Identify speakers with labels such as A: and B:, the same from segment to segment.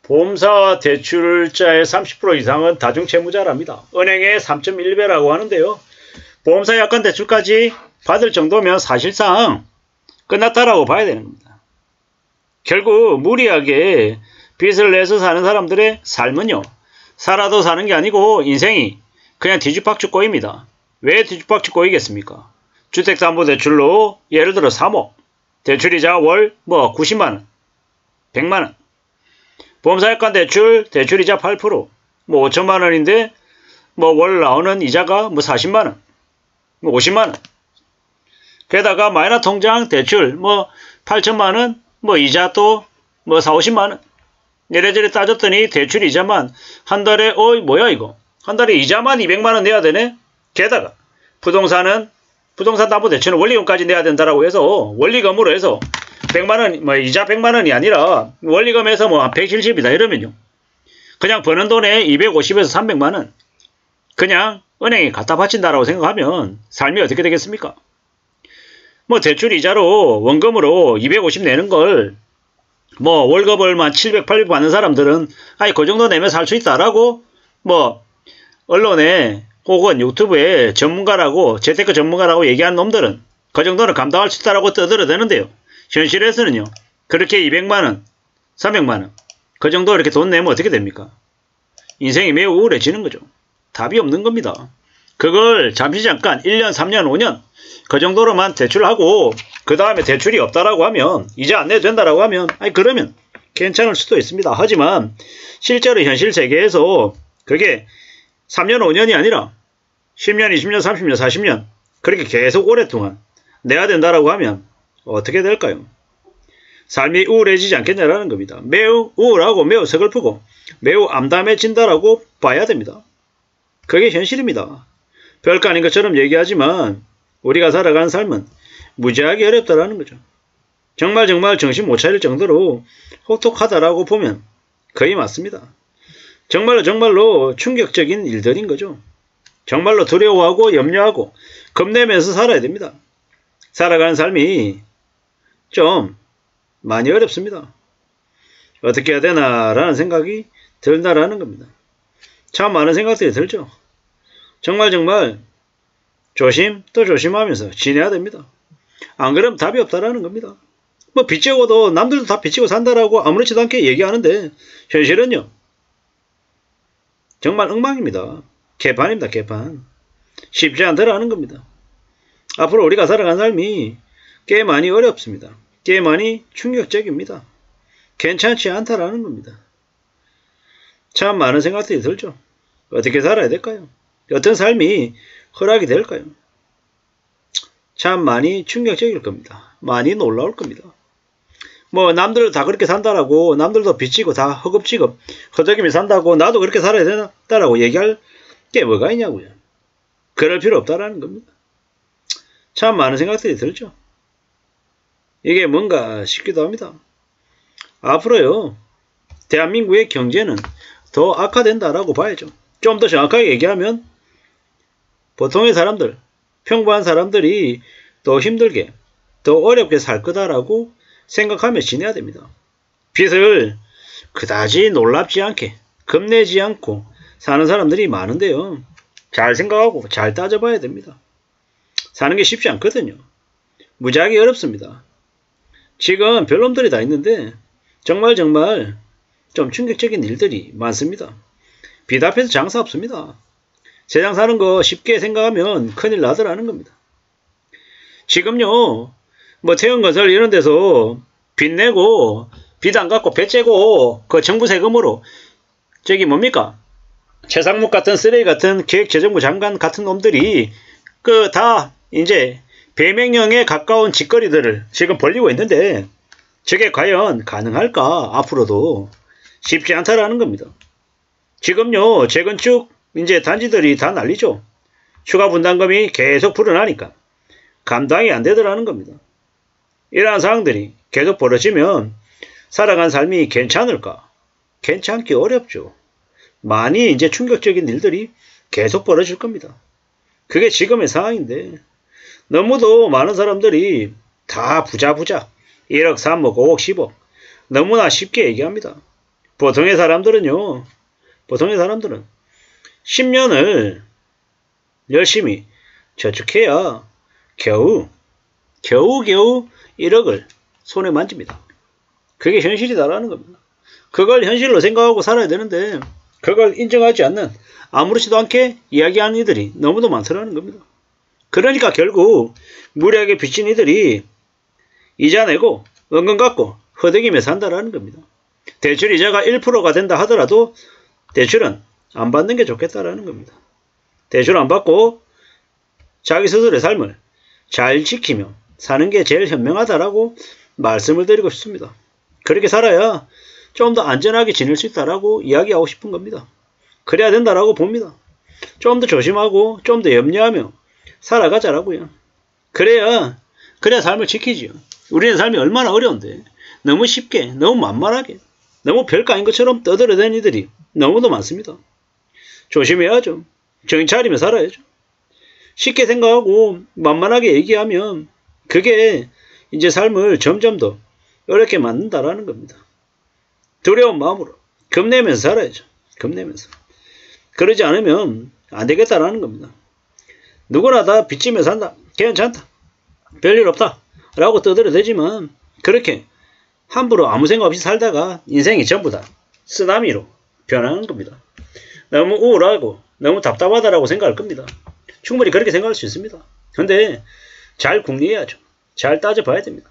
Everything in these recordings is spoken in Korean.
A: 보험사 대출자의 30% 이상은 다중채무자랍니다. 은행의 3.1배라고 하는데요. 보험사 약관 대출까지 받을 정도면 사실상 끝났다라고 봐야 되는 겁니다. 결국 무리하게 빚을 내서 사는 사람들의 삶은요. 살아도 사는 게 아니고 인생이 그냥 뒤죽박죽 꼬입니다. 왜 뒤죽박죽 꼬이겠습니까? 주택담보대출로 예를 들어 3억, 대출이자 월 90만원, 100만원, 보험사약관 대출, 대출이자 8%, 5천만원인데 월 나오는 이자가 40만원, 50만원, 게다가 마이너 통장 대출 8천만원, 이자 또 4, 50만원. 이래저래 따졌더니 대출 이자만 한 달에 뭐야 이거? 한 달에 이자만 200만원 내야 되네? 게다가 부동산 담보 대출은 원리금까지 내야 된다라고 해서 원리금으로 해서 100만원, 이자 100만원이 아니라 원리금에서 한 170이다 이러면요. 그냥 버는 돈에 250에서 300만원 그냥 은행에 갖다 바친다라고 생각하면 삶이 어떻게 되겠습니까? 대출 이자로 원금으로 250 내는 걸 월급을 700, 800 받는 사람들은 그 정도 내면 살 수 있다라고 언론에 혹은 유튜브에 전문가라고 재테크 전문가라고 얘기하는 놈들은 그 정도는 감당할 수 있다라고 떠들어대는데요. 현실에서는요. 그렇게 200만원, 300만원 그 정도 이렇게 돈 내면 어떻게 됩니까? 인생이 매우 우울해지는 거죠. 답이 없는 겁니다. 그걸 잠깐 1년, 3년, 5년 그 정도로만 대출하고 그 다음에 대출이 없다라고 하면 이자 안 내도 된다라고 하면 그러면 괜찮을 수도 있습니다. 하지만 실제로 현실 세계에서 그게 3년, 5년이 아니라 10년, 20년, 30년, 40년 그렇게 계속 오랫동안 내야 된다라고 하면 어떻게 될까요? 삶이 우울해지지 않겠냐라는 겁니다. 매우 우울하고 매우 서글프고 매우 암담해진다라고 봐야 됩니다. 그게 현실입니다. 별거 아닌 것처럼 얘기하지만 우리가 살아가는 삶은 무지하게 어렵다라는 거죠. 정말 정신 못 차릴 정도로 혹독하다라고 보면 거의 맞습니다. 정말로 충격적인 일들인 거죠. 정말로 두려워하고 염려하고 겁내면서 살아야 됩니다. 살아가는 삶이 좀 많이 어렵습니다. 어떻게 해야 되나라는 생각이 든다라는 겁니다. 참 많은 생각들이 들죠. 정말 조심 또 조심하면서 지내야 됩니다. 안 그러면 답이 없다라는 겁니다. 빚지고도 남들도 다 빚지고 산다라고 아무렇지도 않게 얘기하는데 현실은요. 정말 엉망입니다. 개판입니다. 개판. 쉽지 않다라는 겁니다. 앞으로 우리가 살아가는 삶이 꽤 많이 어렵습니다. 꽤 많이 충격적입니다. 괜찮지 않다라는 겁니다. 참 많은 생각들이 들죠. 어떻게 살아야 될까요? 어떤 삶이 허락이 될까요? 참 많이 충격적일 겁니다. 많이 놀라울 겁니다. 남들 다 그렇게 산다라고 남들도 빚지고 다 허겁지겁 허덕이며 산다고 나도 그렇게 살아야 된다라고 얘기할 게 뭐가 있냐고요. 그럴 필요 없다라는 겁니다. 참 많은 생각들이 들죠. 이게 뭔가 싶기도 합니다. 앞으로요. 대한민국의 경제는 더 악화된다라고 봐야죠. 좀 더 정확하게 얘기하면 보통의 사람들, 평범한 사람들이 더 힘들게, 더 어렵게 살 거다라고 생각하며 지내야 됩니다. 빚을 그다지 놀랍지 않게, 겁내지 않고 사는 사람들이 많은데요. 잘 생각하고 잘 따져봐야 됩니다. 사는 게 쉽지 않거든요. 무지하게 어렵습니다. 지금 별놈들이 다 있는데 정말 좀 충격적인 일들이 많습니다. 빚 앞에서 장사 없습니다. 세상 사는 거 쉽게 생각하면 큰일 나더라는 겁니다. 지금요. 태형건설 이런 데서 빚 내고 빚 안 갚고 배째고 그 정부 세금으로 최상목 같은 쓰레기 같은 기획재정부 장관 같은 놈들이 다 이제 배명령에 가까운 짓거리들을 지금 벌리고 있는데 저게 과연 가능할까? 앞으로도 쉽지 않다라는 겁니다. 지금요. 재건축 이제 단지들이 다 난리죠. 추가 분담금이 계속 불어나니까 감당이 안 되더라는 겁니다. 이러한 상황들이 계속 벌어지면 살아간 삶이 괜찮을까? 괜찮기 어렵죠. 많이 이제 충격적인 일들이 계속 벌어질 겁니다. 그게 지금의 상황인데 너무도 많은 사람들이 다 부자 1억, 3억, 5억, 10억 너무나 쉽게 얘기합니다. 보통의 사람들은 10년을 열심히 저축해야 겨우 1억을 손에 만집니다. 그게 현실이다라는 겁니다. 그걸 현실로 생각하고 살아야 되는데 그걸 인정하지 않는 아무렇지도 않게 이야기하는 이들이 너무도 많더라는 겁니다. 그러니까 결국 무리하게 빚진 이들이 이자 내고 은근 갖고 허덕이며 산다라는 겁니다. 대출 이자가 1%가 된다 하더라도 대출은 안 받는 게 좋겠다라는 겁니다. 대출 안 받고 자기 스스로의 삶을 잘 지키며 사는 게 제일 현명하다라고 말씀을 드리고 싶습니다. 그렇게 살아야 좀 더 안전하게 지낼 수 있다라고 이야기하고 싶은 겁니다. 그래야 된다라고 봅니다. 좀 더 조심하고 좀 더 염려하며 살아가자라고요. 그래야 삶을 지키지요. 우리의 삶이 얼마나 어려운데 너무 쉽게 너무 만만하게 너무 별거 아닌 것처럼 떠들어대는 이들이 너무도 많습니다. 조심해야죠. 정신 차리며 살아야죠. 쉽게 생각하고 만만하게 얘기하면 그게 이제 삶을 점점 더 어렵게 만든다라는 겁니다. 두려운 마음으로 겁내면서 살아야죠. 겁내면서. 그러지 않으면 안 되겠다라는 겁니다. 누구나 다 빚지며 산다. 괜찮다. 별일 없다. 라고 떠들어대지만 그렇게 함부로 아무 생각 없이 살다가 인생이 전부 다 쓰나미로 변하는 겁니다. 너무 우울하고 너무 답답하다라고 생각할 겁니다. 충분히 그렇게 생각할 수 있습니다. 근데 잘 궁리해야죠. 잘 따져봐야 됩니다.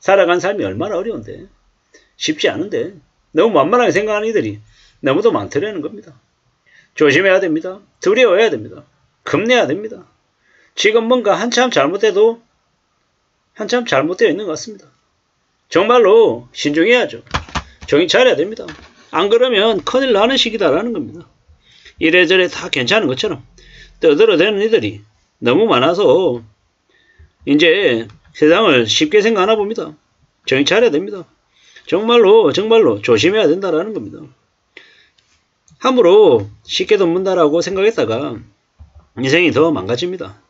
A: 살아간 삶이 얼마나 어려운데 쉽지 않은데 너무 만만하게 생각하는 이들이 너무도 많더라는 겁니다. 조심해야 됩니다. 두려워해야 됩니다. 겁내야 됩니다. 지금 뭔가 한참 잘못되어 있는 것 같습니다. 정말로 신중해야죠. 정신 차려야 됩니다. 안 그러면 큰일 나는 시기다라는 겁니다. 이래저래 다 괜찮은 것처럼 떠들어대는 이들이 너무 많아서 이제 세상을 쉽게 생각하나 봅니다. 정신 차려야 됩니다. 정말로 조심해야 된다라는 겁니다. 함부로 쉽게 돈 번다라고 생각했다가 인생이 더 망가집니다.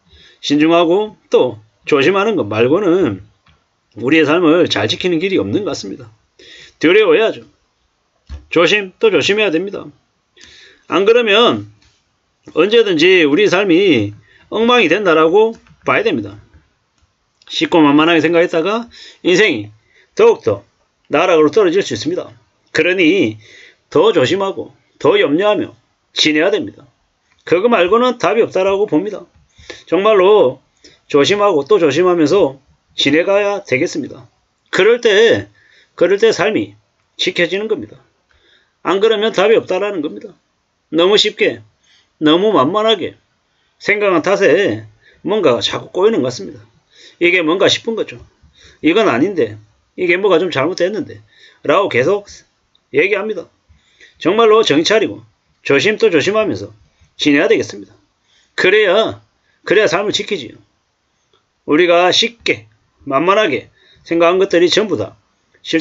A: 신중하고 또 조심하는 것 말고는 우리의 삶을 잘 지키는 길이 없는 것 같습니다. 두려워해야죠. 또 조심해야 됩니다. 안 그러면 언제든지 우리 삶이 엉망이 된다라고 봐야 됩니다. 쉽고 만만하게 생각했다가 인생이 더욱더 나락으로 떨어질 수 있습니다. 그러니 더 조심하고 더 염려하며 지내야 됩니다. 그거 말고는 답이 없다라고 봅니다. 정말로 조심하고 또 조심하면서 지내가야 되겠습니다. 그럴 때 삶이 지켜지는 겁니다. 안 그러면 답이 없다라는 겁니다. 너무 쉽게 너무 만만하게 생각한 탓에 뭔가 자꾸 꼬이는 것 같습니다. 이게 뭔가 싶은 거죠. 이건 아닌데 이게 뭐가 좀 잘못됐는데 라고 계속 얘기합니다. 정말로 정신 차리고 또 조심하면서 지내야 되겠습니다. 그래야 삶을 지키지요. 우리가 쉽게 만만하게 생각한 것들이 전부 다 실제